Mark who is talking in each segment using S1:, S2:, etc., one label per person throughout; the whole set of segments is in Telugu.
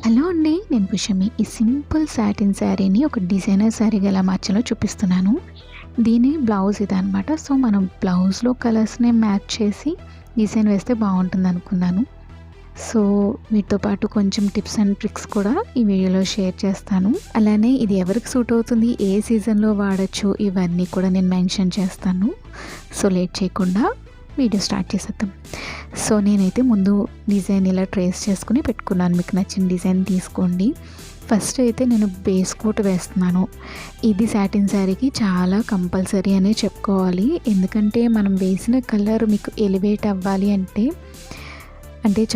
S1: హలో అండి, నేను పుష్యమి. ఈ సింపుల్ సాటిన్ శారీని ఒక డిజైనర్ శారీగా ఎలా మార్చాలో చూపిస్తున్నాను. దీని బ్లౌజ్ ఇదనమాట. సో, మనం బ్లౌజ్‌లో కలర్స్‌ని మ్యాచ్ చేసి డిజైన్ వేస్తే బాగుంటుందనుకున్నాను. సో, వీటితో పాటు కొంచెం టిప్స్ అండ్ ట్రిక్స్ కూడా ఈ వీడియోలో షేర్ చేస్తాను. అలానే ఇది ఎవరికి సూట్ అవుతుంది, ఏ సీజన్‌లో వాడొచ్చు, ఇవన్నీ కూడా నేను మెన్షన్ చేస్తాను. సో, లేట్ చేయకుండా వీడియో స్టార్ట్ చేసేద్దాం. సో, నేనైతే ముందు డిజైన్ ఇలా ట్రేస్ చేసుకుని పెట్టుకున్నాను. మీకు నచ్చిన డిజైన్ తీసుకోండి. ఫస్ట్ అయితే నేను బేస్ కోట్ వేస్తున్నాను. ఇది సాటిన్ శారీకి చాలా కంపల్సరీ అనే చెప్పుకోవాలి. ఎందుకంటే మనం వేసిన కలర్ మీకు ఎలివేట్ అవ్వాలి అంటే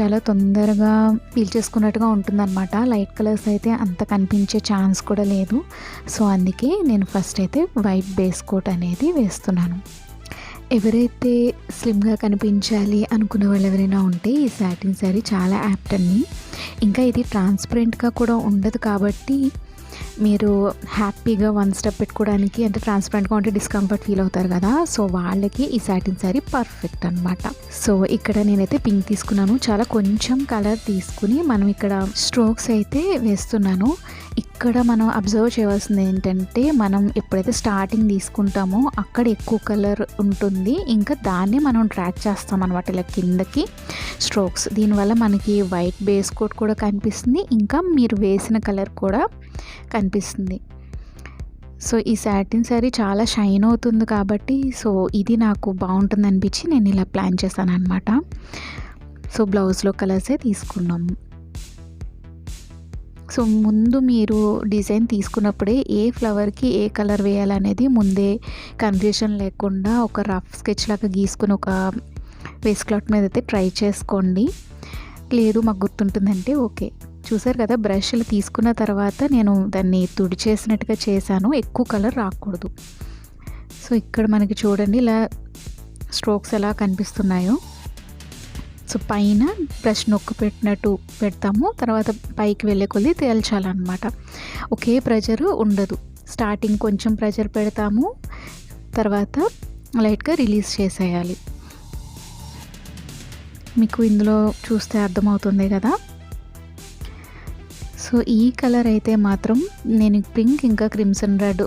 S1: చాలా తొందరగా పీల్చేసుకున్నట్టుగా ఉంటుందన్నమాట. లైట్ కలర్స్ అయితే అంత కనిపించే ఛాన్స్ కూడా లేదు. సో, అందుకే నేను ఫస్ట్ అయితే వైట్ బేస్ కోట్ అనేది వేస్తున్నాను. ఎవరైతే స్లిమ్గా కనిపించాలి అనుకునే వాళ్ళు ఎవరైనా ఉంటే ఈ సాటిన్ శారీ చాలా యాప్ట్ అండి. ఇంకా ఇది ట్రాన్స్పరెంట్గా కూడా ఉండదు కాబట్టి మీరు హ్యాపీగా వన్ స్టెప్ పెట్టుకోవడానికి, అంటే ట్రాన్స్పరెంట్గా ఉంటే డిస్కంఫర్ట్ ఫీల్ అవుతారు కదా, సో వాళ్ళకి ఈ సాటిన్ శారీ పర్ఫెక్ట్ అనమాట. సో ఇక్కడ నేనైతే పింక్ తీసుకున్నాను. చాలా కొంచెం కలర్ తీసుకుని మనం ఇక్కడ స్ట్రోక్స్ అయితే వేస్తున్నాను. ఇక్కడ మనం అబ్జర్వ్ చేయవలసింది ఏంటంటే, మనం ఎప్పుడైతే స్టార్టింగ్ తీసుకుంటామో అక్కడ ఎక్కువ కలర్ ఉంటుంది, ఇంకా దాన్ని మనం ట్రాక్ చేస్తాం అనమాట ఇలా కిందకి స్ట్రోక్స్. దీనివల్ల మనకి వైట్ బేస్ కోట్ కూడా కనిపిస్తుంది, ఇంకా మీరు వేసిన కలర్ కూడా కనిపిస్తుంది. సో ఈ సాటిన్ శారీ చాలా షైన్ అవుతుంది కాబట్టి, సో ఇది నాకు బాగుంటుంది అనిపించి నేను ఇలా ప్లాన్ చేశాను అనమాట. సో బ్లౌజ్లో కలర్సే తీసుకున్నాము. సో ముందు మీరు డిజైన్ తీసుకున్నప్పుడే ఏ ఫ్లవర్కి ఏ కలర్ వేయాలనేది ముందే కన్ఫ్యూషన్ లేకుండా ఒక రఫ్ స్కెచ్ లాగా గీసుకుని ఒక వేస్ట్ క్లాత్ మీద అయితే ట్రై చేసుకోండి. లేదు మాకు గుర్తుంటుందంటే ఓకే. చూసారు కదా, బ్రష్లు తీసుకున్న తర్వాత నేను దాన్ని తుడిచేసినట్టుగా చేశాను, ఎక్కువ కలర్ రాకూడదు. సో ఇక్కడ మనకి చూడండి ఇలా స్ట్రోక్స్ ఎలా కనిపిస్తున్నాయో. సో పైన బ్రష్ నొక్కు పెట్టినట్టు పెడతాము, తర్వాత పైకి వెళ్ళే కొద్దీ తేల్చాలన్నమాట. ఒకే ప్రెషర్ ఉండదు. స్టార్టింగ్ కొంచెం ప్రెషర్ పెడతాము, తర్వాత లైట్గా రిలీజ్ చేసేయాలి. మీకు ఇందులో చూస్తే అర్థమవుతుంది కదా. సో ఈ కలర్ అయితే మాత్రం నేను పింక్ ఇంకా క్రిమ్సన్ రెడ్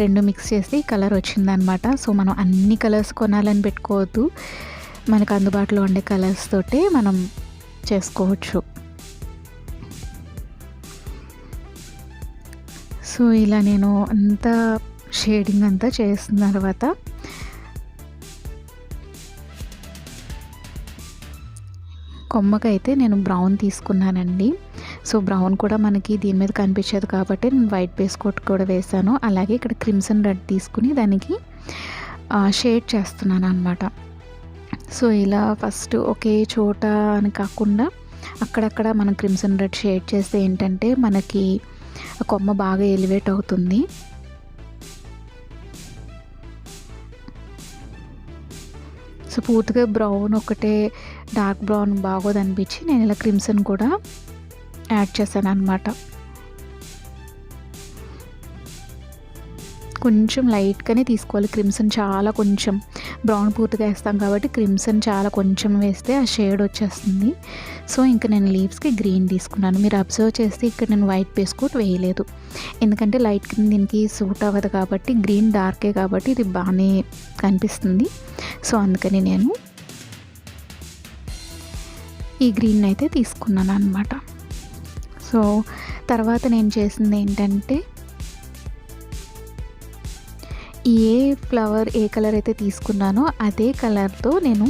S1: రెండు మిక్స్ చేసి కలర్ వచ్చిందనమాట. సో మనం అన్ని కలర్స్ కొనాలని పెట్టుకోవద్దు, మనకు అందుబాటులో ఉండే కలర్స్ తోటే మనం చేసుకోవచ్చు. సో ఇలా నేను అంతా షేడింగ్ అంతా చేసిన తర్వాత కొమ్మకైతే నేను బ్రౌన్ తీసుకున్నానండి. సో బ్రౌన్ కూడా మనకి దీని మీద కనిపించేది కాబట్టి నేను వైట్ బేస్ కోట్ కూడా వేసాను. అలాగే ఇక్కడ క్రిమ్సన్ రెడ్ తీసుకుని దానికి షేడ్ చేస్తున్నాను అనమాట. సో ఇలా ఫస్ట్ ఒకే చోట అని కాకుండా అక్కడక్కడ మనం క్రిమ్సన్ రెడ్ షేడ్ చేస్తే ఏంటంటే మనకి కొమ్మ బాగా ఎలివేట్ అవుతుంది. సో పూర్తిగా బ్రౌన్ ఒకటే డార్క్ బ్రౌన్ బాగోదు అనిపించి నేను ఇలా క్రిమ్సన్ కూడా యాడ్ చేశాను అనమాట. కొంచెం లైట్గానే తీసుకోవాలి క్రిమ్సన్, చాలా కొంచెం. బ్రౌన్ పూర్తిగా వేస్తాం కాబట్టి క్రిమ్సన్ చాలా కొంచెం వేస్తే ఆ షేడ్ వచ్చేస్తుంది. సో ఇంకా నేను లీవ్స్కి గ్రీన్ తీసుకున్నాను. మీరు అబ్జర్వ్ చేస్తే ఇక్కడ నేను వైట్ బేస్ కోట్ వేయలేదు, ఎందుకంటే లైట్ గ్రీన్ దీనికి సూట్ అవ్వదు కాబట్టి, గ్రీన్ డార్కే కాబట్టి ఇది బాగానే కనిపిస్తుంది. సో అందుకని నేను ఈ గ్రీన్ అయితే తీసుకున్నాను అనమాట. సో తర్వాత నేను చేసింది ఏంటంటే, ఏ ఫ్లవర్ ఏ కలర్ అయితే తీసుకున్నానో అదే కలర్తో నేను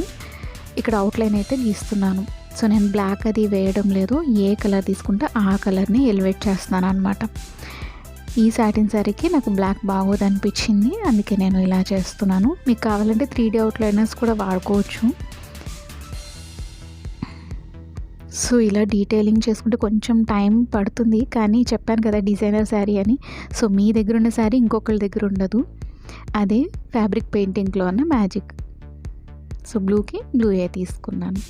S1: ఇక్కడ అవుట్లైన్ అయితే గీస్తున్నాను. సో నేను బ్లాక్ అది వేయడం లేదు, ఏ కలర్ తీసుకుంటే ఆ కలర్ని ఎలివేట్ చేస్తున్నాను అనమాట. ఈ సాటిన్ శారీకి నాకు బ్లాక్ బాగోదు అనిపించింది, అందుకే నేను ఇలా చేస్తున్నాను. మీకు కావాలంటే 3D అవుట్లైనర్స్ కూడా వాడుకోవచ్చు. సో ఇలా డీటెయిలింగ్ చేసుకుంటే కొంచెం టైం పడుతుంది, కానీ చెప్పాను కదా డిజైనర్ శారీ అని. సో మీ దగ్గర ఉన్న శారీ ఇంకొకరి దగ్గర ఉండదు, అదే ఫ్యాబ్రిక్ పెయింటింగ్లో ఉన్న మ్యాజిక్. సో బ్లూకి బ్లూయే తీసుకున్నాను.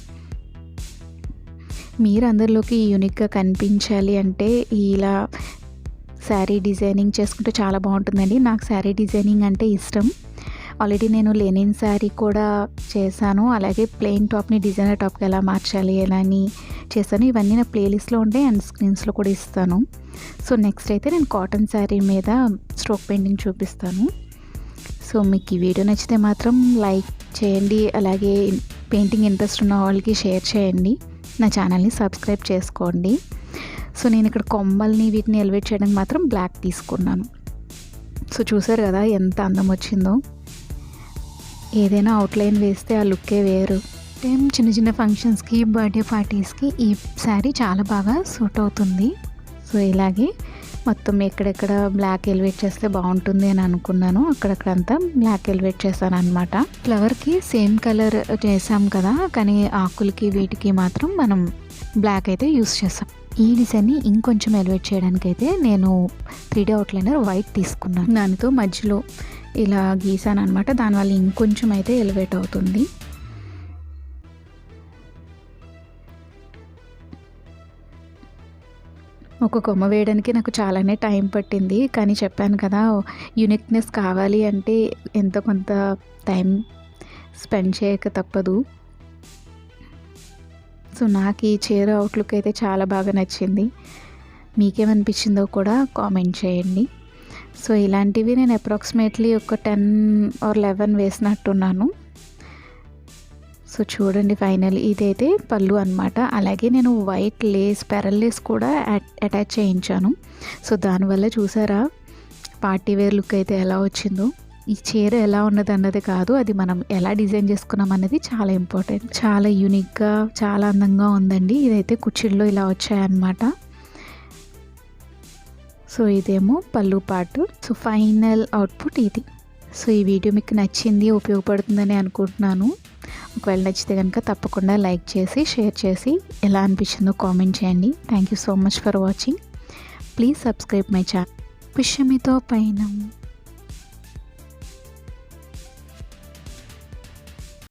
S1: మీరు అందరిలోకి యూనిక్గా కనిపించాలి అంటే ఇలా శారీ డిజైనింగ్ చేసుకుంటే చాలా బాగుంటుందండి. నాకు శారీ డిజైనింగ్ అంటే ఇష్టం. ఆల్రెడీ నేను లెనిన్ శారీ కూడా చేశాను, అలాగే ప్లెయిన్ టాప్ని డిజైనర్ టాప్కి ఎలా మార్చాలి ఎలా అని చేశాను. ఇవన్నీ నా ప్లేలిస్ట్లో ఉంటాయి అండ్ స్క్రీన్స్లో కూడా ఇస్తాను. సో నెక్స్ట్ అయితే నేను కాటన్ శారీ మీద స్ట్రోక్ పెయింటింగ్ చూపిస్తాను. సో మీకు ఈ వీడియో నచ్చితే మాత్రం లైక్ చేయండి, అలాగే పెయింటింగ్ ఇంట్రెస్ట్ ఉన్న వాళ్ళకి షేర్ చేయండి, నా ఛానల్ని సబ్స్క్రైబ్ చేసుకోండి. సో నేను ఇక్కడ కొమ్మల్ని వీటిని ఎలివేట్ చేయడానికి మాత్రం బ్లాక్ తీసుకున్నాను. సో చూసారు కదా ఎంత అందం వచ్చిందో. ఏదైనా అవుట్లైన్ వేస్తే ఆ లుక్కే వేరు. చిన్న చిన్న ఫంక్షన్స్కి, బర్త్డే పార్టీస్కి ఈ శారీ చాలా బాగా సూట్ అవుతుంది. సో ఇలాగే మొత్తం ఎక్కడెక్కడ బ్లాక్ ఎలివేట్ చేస్తే బాగుంటుంది అని అనుకున్నాను, అక్కడక్కడంతా బ్లాక్ ఎలివేట్ చేశాను అనమాట. ఫ్లవర్కి సేమ్ కలర్ చేసాం కదా, కానీ ఆకులకి వీటికి మాత్రం మనం బ్లాక్ అయితే యూస్ చేసాం. ఈ డిజైన్ని ఇంకొంచెం ఎలివేట్ చేయడానికి అయితే నేను 3D అవుట్లైనర్ వైట్ తీసుకున్నాను. దానితో మధ్యలో ఇలా గీసాను అనమాట, దానివల్ల ఇంకొంచెం అయితే ఎలివేట్ అవుతుంది. ఒక కొమ్మ వేయడానికి నాకు చాలానే టైం పట్టింది, కానీ చెప్పాను కదా యూనిక్నెస్ కావాలి అంటే ఎంతో కొంత టైం స్పెండ్ చేయక తప్పదు. సో నాకు ఈ చీర అవుట్లుక్ అయితే చాలా బాగా నచ్చింది. మీకేమనిపించిందో కూడా కామెంట్ చేయండి. సో ఇలాంటివి నేను అప్రాక్సిమేట్లీ ఒక 10 or 11 వేసినట్టున్నాను. సో చూడండి ఫైనల్ ఇదైతే పళ్ళు అనమాట. అలాగే నేను వైట్ లేస్, పెరల్ లేస్ కూడా అటాచ్ చేయించాను. సో దానివల్ల చూసారా పార్టీ వేర్ లుక్ అయితే ఎలా వచ్చిందో. ఈ చీర ఎలా ఉన్నది అన్నది కాదు, అది మనం ఎలా డిజైన్ చేసుకున్నాం అన్నది చాలా ఇంపార్టెంట్. చాలా యూనిక్గా చాలా అందంగా ఉందండి. ఇదైతే కుచ్చిళ్ళు ఇలా వచ్చాయన్నమాట. సో ఇదేమో పళ్ళు పార్ట్. సో ఫైనల్ అవుట్పుట్ ఇది. సో ఈ వీడియో మీకు నచ్చింది, ఉపయోగపడుతుందని అనుకుంటున్నాను. ఒకవేళ నచ్చితే కనుక తప్పకుండా లైక్ చేసి షేర్ చేసి ఎలా అనిపించిందో కామెంట్ చేయండి. Thank you so much for watching. Please subscribe my channel. పుష్యమితో పైన.